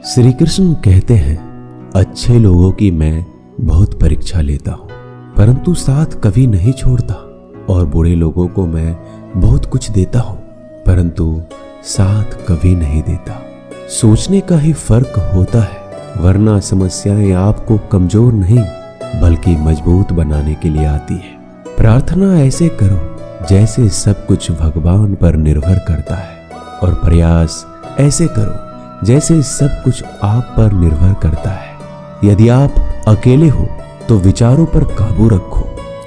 श्री कृष्ण कहते हैं, अच्छे लोगों की मैं बहुत परीक्षा लेता हूँ, परंतु साथ कभी नहीं छोड़ता, और बुरे लोगों को मैं बहुत कुछ देता हूँ, परंतु साथ कभी नहीं देता। सोचने का ही फर्क होता है, वरना समस्याएं आपको कमजोर नहीं बल्कि मजबूत बनाने के लिए आती है। प्रार्थना ऐसे करो जैसे सब कुछ भगवान पर निर्भर करता है, और प्रयास ऐसे करो जैसे सब कुछ आप पर निर्भर करता है। यदि आप अकेले हो तो विचारों पर काबू रखो,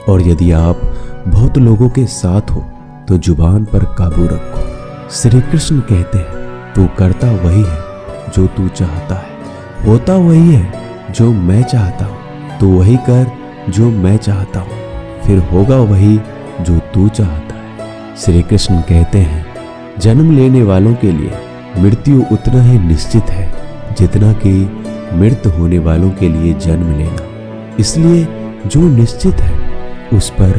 और यदि आप बहुत लोगों के साथ हो तो जुबान पर काबू रखो। श्री कृष्ण कहते हैं, तू करता वही है जो तू चाहता है, होता वही है जो मैं चाहता हूँ, तू वही कर जो मैं चाहता हूँ, फिर होगा वही जो तू चाहता है। श्री कृष्ण कहते हैं, जन्म लेने वालों के लिए मृत्यु उतना ही निश्चित है जितना कि मृत होने वालों के लिए जन्म लेना। इसलिए जो निश्चित है उस पर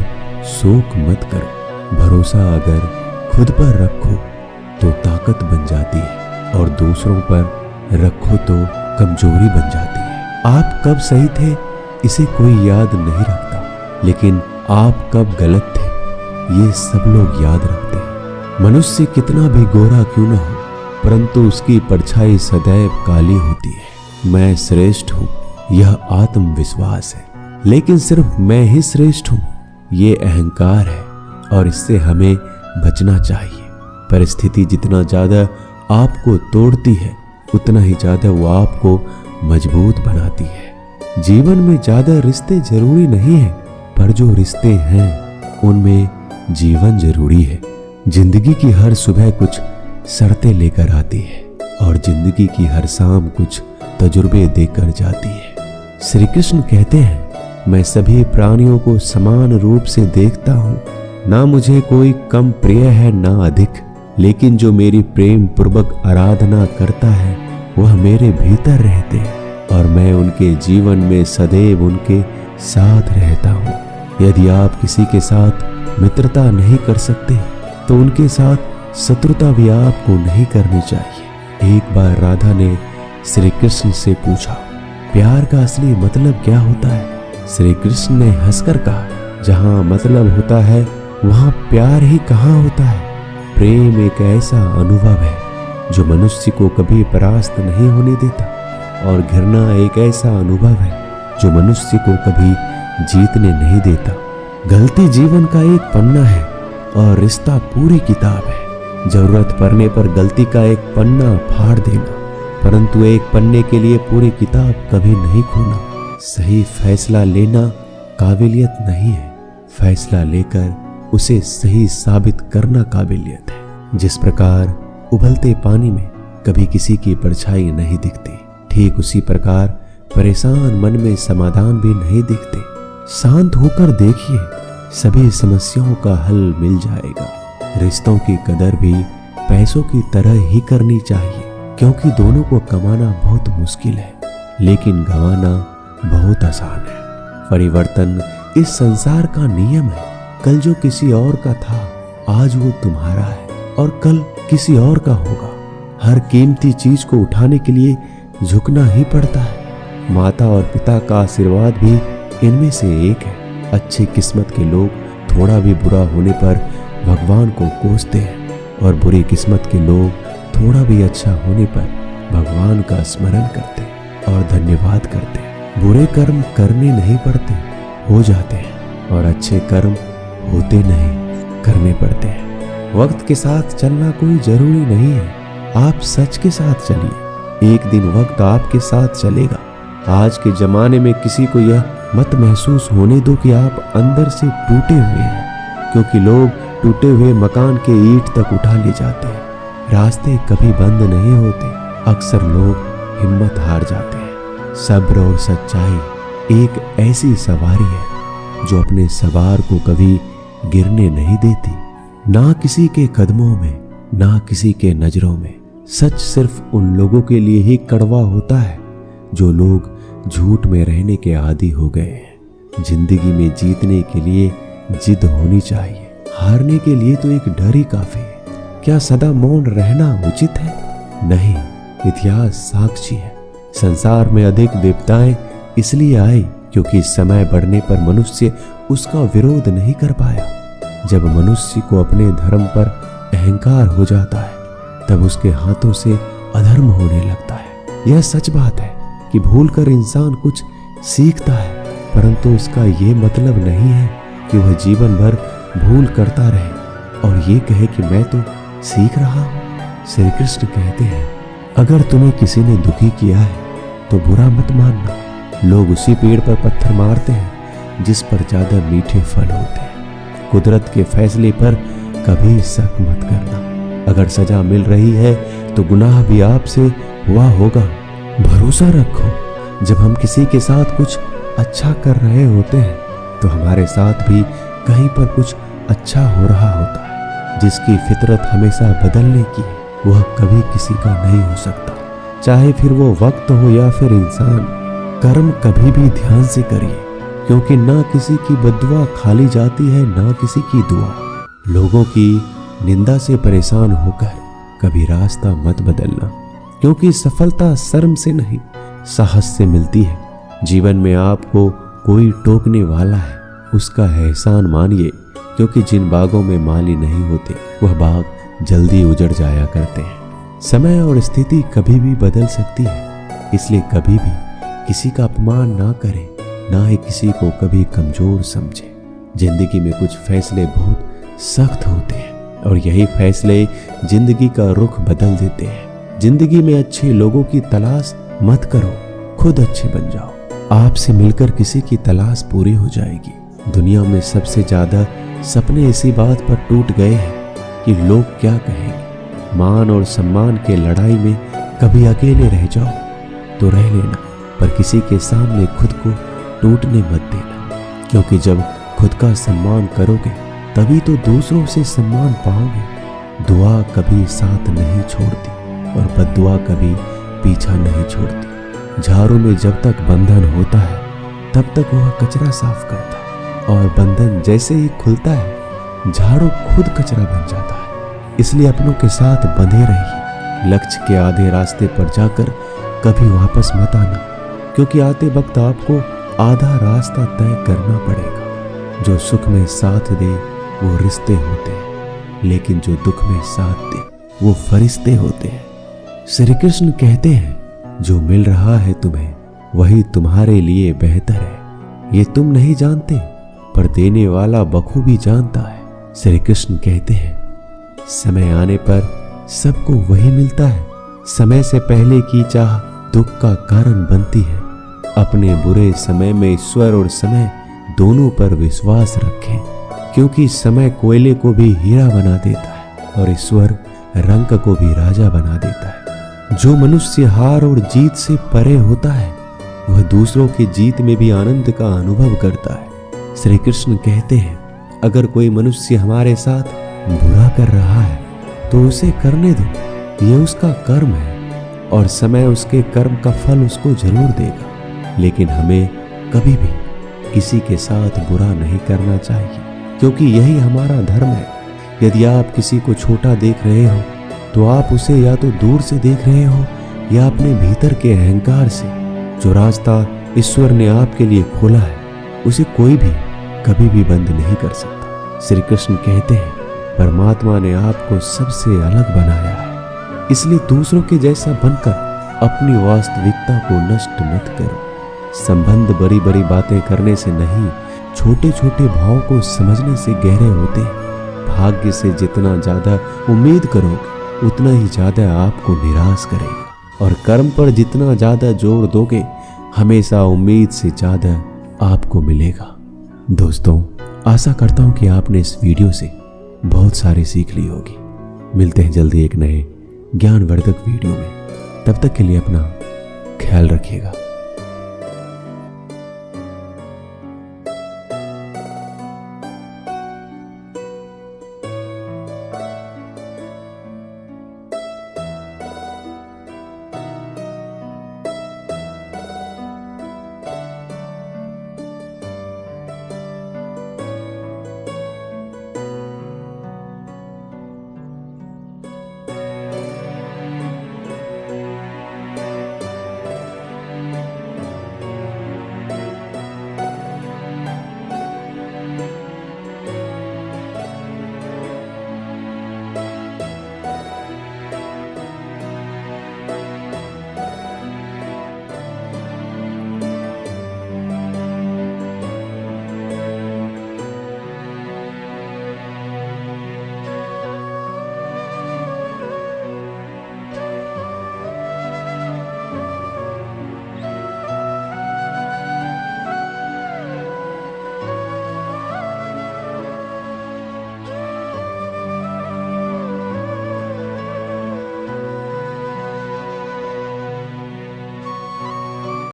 शोक मत करो। भरोसा अगर खुद पर रखो तो ताकत बन जाती है, और दूसरों पर रखो तो कमजोरी बन जाती है। आप कब सही थे इसे कोई याद नहीं रखता, लेकिन आप कब गलत थे ये सब लोग याद रखते हैं। मनुष्य कितना भी गोरा क्यों न हो, परंतु उसकी परछाई सदैव काली होती है। मैं श्रेष्ठ हूँ यह आत्मविश्वास है, लेकिन सिर्फ मैं ही श्रेष्ठ हूँ ये अहंकार है, और इससे हमें बचना चाहिए। परिस्थिति जितना ज्यादा आपको तोड़ती है उतना ही ज्यादा वो आपको मजबूत बनाती है। जीवन में ज्यादा रिश्ते जरूरी नहीं है, पर जो रिश्ते हैं उनमें जीवन जरूरी है। जिंदगी की हर सुबह कुछ शर्तें लेकर आती है, और जिंदगी की हर शाम कुछ तजुर्बे देकर जाती है। श्री कृष्ण कहते हैं, मैं सभी प्राणियों को समान रूप से देखता हूँ, ना मुझे कोई कम प्रिय है ना अधिक, लेकिन जो मेरी प्रेम पूर्वक आराधना करता है वह मेरे भीतर रहते हैं, और मैं उनके जीवन में सदैव उनके साथ रहता हूँ। यदि आप किसी के साथ मित्रता नहीं कर सकते तो उनके साथ शत्रुता भी आपको नहीं करनी चाहिए। एक बार राधा ने श्री कृष्ण से पूछा, प्यार का असली मतलब क्या होता है? श्री कृष्ण ने हंसकर कहा, जहाँ मतलब होता है वहाँ प्यार ही कहाँ होता है। प्रेम एक ऐसा अनुभव है जो मनुष्य को कभी परास्त नहीं होने देता, और घृणा एक ऐसा अनुभव है जो मनुष्य को कभी जीतने नहीं देता। गलती जीवन का एक पन्ना है और रिश्ता पूरी किताब है। जरूरत पड़ने पर गलती का एक पन्ना फाड़ देना, परंतु एक पन्ने के लिए पूरी किताब कभी नहीं खोना। सही फैसला लेना काबिलियत नहीं है, फैसला लेकर उसे सही साबित करना काबिलियत है। जिस प्रकार उबलते पानी में कभी किसी की परछाई नहीं दिखती, ठीक उसी प्रकार परेशान मन में समाधान भी नहीं दिखते। शांत होकर देखिए, सभी समस्याओं का हल मिल जाएगा। रिश्तों की कदर भी पैसों की तरह ही करनी चाहिए, क्योंकि दोनों को कमाना बहुत मुश्किल है, लेकिन गंवाना बहुत आसान है। परिवर्तन इस संसार का नियम है। कल जो किसी और का था आज वो तुम्हारा है, और कल किसी और का होगा। हर कीमती चीज को उठाने के लिए झुकना ही पड़ता है। माता और पिता का आशीर्वाद भी इनमें से एक है। अच्छी किस्मत के लोग थोड़ा भी बुरा होने पर भगवान को कोसते हैं, और बुरी किस्मत के लोग थोड़ा भी अच्छा होने पर भगवान का स्मरण करते और धन्यवाद करते हैं। बुरे कर्म करने नहीं पड़ते, हो जाते हैं, और अच्छे कर्म होते नहीं, करने पड़ते हैं। वक्त के साथ चलना कोई जरूरी नहीं है, आप सच के साथ चलिए, एक दिन वक्त आपके साथ चलेगा। आज के जमाने में किसी को यह मत महसूस होने दो कि आप अंदर से टूटे हुए हैं, क्योंकि लोग टूटे हुए मकान के ईंट तक उठा ले जाते हैं। रास्ते कभी बंद नहीं होते, अक्सर लोग हिम्मत हार जाते हैं। सब्र और सच्चाई एक ऐसी सवारी है जो अपने सवार को कभी गिरने नहीं देती, ना किसी के कदमों में, ना किसी के नजरों में। सच सिर्फ उन लोगों के लिए ही कड़वा होता है जो लोग झूठ में रहने के आदी हो गए हैं। जिंदगी में जीतने के लिए जिद होनी चाहिए, हारने के लिए तो एक डर ही काफी है। क्या सदा मौन रहना उचित है? नहीं, इतिहास साक्षी है। संसार में अधिक विपदाएं इसलिए आई क्योंकि समय बढ़ने पर मनुष्य उसका विरोध नहीं कर पाया। जब मनुष्य को अपने धर्म पर अहंकार हो जाता है तब उसके हाथों से अधर्म होने लगता है। यह सच बात है कि भूलकर इंसान कुछ सीखता है, परंतु इसका ये मतलब नहीं है कि वह जीवन भर भूल करता रहे और ये कहे कि मैं तो सीख रहा हूँ। श्री कृष्ण कहते हैं, अगर तुम्हें किसी ने दुखी किया है तो बुरा मत मानना। लोग उसी पेड़ पर पत्थर मारते हैं जिस पर ज्यादा मीठे फल होते हैं। कुदरत के फैसले पर कभी शक मत करना। अगर सजा मिल रही है तो गुनाह भी आपसे हुआ होगा। भरोसा रखो, जब हम किसी के साथ कुछ अच्छा कर रहे होते हैं तो हमारे साथ भी कहीं पर कुछ अच्छा हो रहा होता है। जिसकी फितरत हमेशा बदलने की है वह कभी किसी का नहीं हो सकता, चाहे फिर वो वक्त हो या फिर इंसान। कर्म कभी भी ध्यान से करिए, क्योंकि ना किसी की बद्दुआ खाली जाती है ना किसी की दुआ। लोगों की निंदा से परेशान होकर कभी रास्ता मत बदलना, क्योंकि सफलता शर्म से नहीं साहस से मिलती है। जीवन में आपको कोई टोकने वाला है उसका एहसान मानिए, क्योंकि जिन बागों में माली नहीं होते वह बाग जल्दी उजड़ जाया करते हैं। समय और स्थिति कभी भी बदल सकती है, इसलिए कभी भी किसी का अपमान ना करें, ना ही किसी को कभी कमजोर समझे। जिंदगी में कुछ फैसले बहुत सख्त होते हैं और यही फैसले जिंदगी का रुख बदल देते हैं। जिंदगी में अच्छे लोगों की तलाश मत करो, खुद अच्छे बन जाओ। आपसे मिलकर किसी की तलाश पूरी हो जाएगी। दुनिया में सबसे ज्यादा सपने इसी बात पर टूट गए हैं कि लोग क्या कहेंगे। मान और सम्मान के लड़ाई में कभी अकेले रह जाओ तो रह लेना, पर किसी के सामने खुद को टूटने मत देना, क्योंकि जब खुद का सम्मान करोगे तभी तो दूसरों से सम्मान पाओगे। दुआ कभी साथ नहीं छोड़ती और बद्दुआ कभी पीछा नहीं छोड़ती। झाड़ू में जब तक बंधन होता है तब तक वह कचरा साफ करता है, और बंधन जैसे ही खुलता है झाड़ू खुद कचरा बन जाता है। इसलिए अपनों के साथ बंधे रहिए। लक्ष्य के आधे रास्ते पर जाकर कभी वापस मत आना, क्योंकि आते वक्त आपको आधा रास्ता तय करना पड़ेगा। जो सुख में साथ दे वो रिश्ते होते हैं, लेकिन जो दुख में साथ दे वो फरिश्ते होते हैं। श्री कृष्ण कहते हैं, जो मिल रहा है तुम्हें वही तुम्हारे लिए बेहतर है। ये तुम नहीं जानते, पर देने वाला बखूबी जानता है। श्री कृष्ण कहते हैं, समय आने पर सबको वही मिलता है। समय से पहले की चाह दुख का कारण बनती है। अपने बुरे समय में ईश्वर और समय दोनों पर विश्वास रखें, क्योंकि समय कोयले को भी हीरा बना देता है और ईश्वर रंक को भी राजा बना देता है। जो मनुष्य हार और जीत से परे होता है वह दूसरों की जीत में भी आनंद का अनुभव करता है। श्री कृष्ण कहते हैं, अगर कोई मनुष्य हमारे साथ बुरा कर रहा है तो उसे करने दो, ये उसका कर्म है और समय उसके कर्म का फल उसको जरूर देगा। लेकिन हमें कभी भी किसी के साथ बुरा नहीं करना चाहिए, क्योंकि यही हमारा धर्म है। यदि आप किसी को छोटा देख रहे हो तो आप उसे या तो दूर से देख रहे हो या अपने भीतर के अहंकार से। जो रास्ता ईश्वर ने आपके लिए खोला है उसे कोई भी कभी भी बंद नहीं कर सकता। श्री कृष्ण कहते हैं, परमात्मा ने आपको सबसे अलग बनाया है, इसलिए दूसरों के जैसा बनकर अपनी वास्तविकता को नष्ट मत करो। संबंध बड़ी बड़ी बातें करने से नहीं, छोटे छोटे भाव को समझने से गहरे होते हैं। भाग्य से जितना ज्यादा उम्मीद करोगे उतना ही ज्यादा आपको निराश करेगा, और कर्म पर जितना ज्यादा जोर दोगे हमेशा उम्मीद से ज्यादा आपको मिलेगा। दोस्तों, आशा करता हूं कि आपने इस वीडियो से बहुत सारी सीख ली होगी। मिलते हैं जल्दी एक नए ज्ञानवर्धक वीडियो में। तब तक के लिए अपना ख्याल रखिएगा।